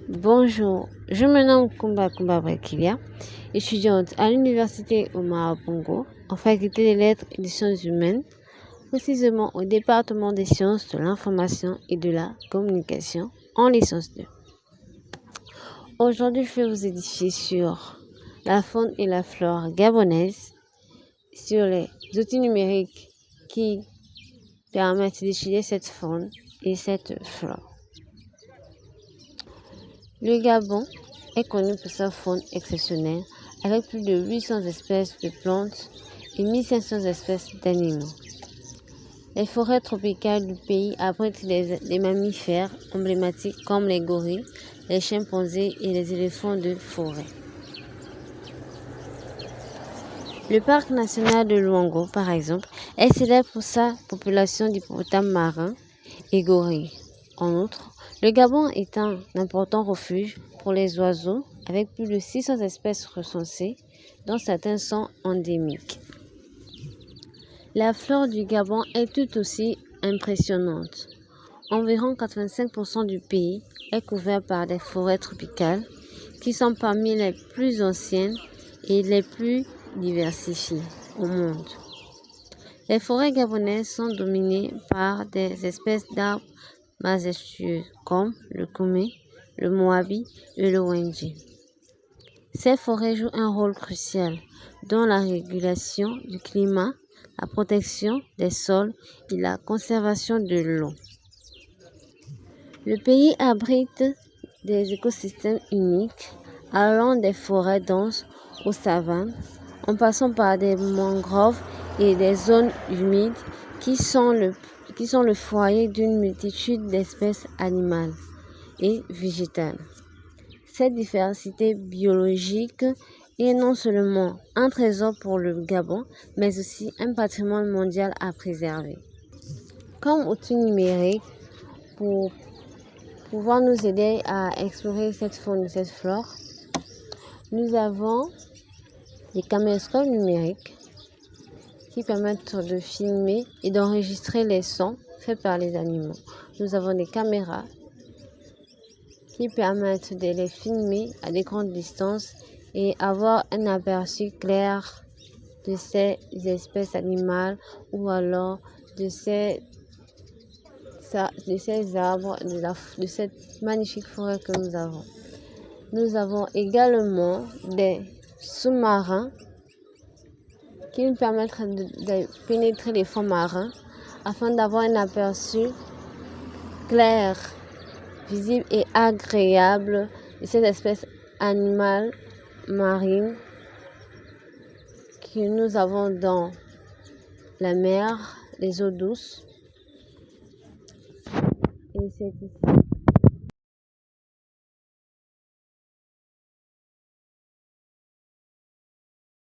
Bonjour, je me nomme Kumba Brekilia, étudiante à l'université Omar Bongo, en faculté des lettres et des sciences humaines, précisément au département des sciences de l'information et de la communication en licence 2. Aujourd'hui, je vais vous édifier sur la faune et la flore gabonaise, sur les outils numériques qui permettent d'étudier cette faune et cette flore. Le Gabon est connu pour sa faune exceptionnelle, avec plus de 800 espèces de plantes et 1500 espèces d'animaux. Les forêts tropicales du pays abritent des mammifères emblématiques comme les gorilles, les chimpanzés et les éléphants de forêt. Le parc national de Luango, par exemple, est célèbre pour sa population d'hippopotames marins et gorilles. En outre, le Gabon est un important refuge pour les oiseaux, avec plus de 600 espèces recensées, dont certains sont endémiques. La flore du Gabon est tout aussi impressionnante. Environ 85% du pays est couvert par des forêts tropicales, qui sont parmi les plus anciennes et les plus diversifiées au monde. Les forêts gabonaises sont dominées par des espèces d'arbres majestueux comme le koumé, le moabi et le wenji. Ces forêts jouent un rôle crucial dans la régulation du climat, la protection des sols et la conservation de l'eau. Le pays abrite des écosystèmes uniques, allant des forêts denses aux savanes, en passant par des mangroves et des zones humides qui sont le foyer d'une multitude d'espèces animales et végétales. Cette diversité biologique est non seulement un trésor pour le Gabon, mais aussi un patrimoine mondial à préserver. Comme outil numérique, pour pouvoir nous aider à explorer cette faune et cette flore, nous avons les caméscopes numériques qui permettent de filmer et d'enregistrer les sons faits par les animaux. Nous avons des caméras qui permettent de les filmer à des grandes distances et avoir un aperçu clair de ces espèces animales ou alors de ces arbres, de cette magnifique forêt que nous avons. Nous avons également des sous-marins qui nous permettent de pénétrer les fonds marins afin d'avoir un aperçu clair, visible et agréable de ces espèces animales marines que nous avons dans la mer, les eaux douces. Et c'est ici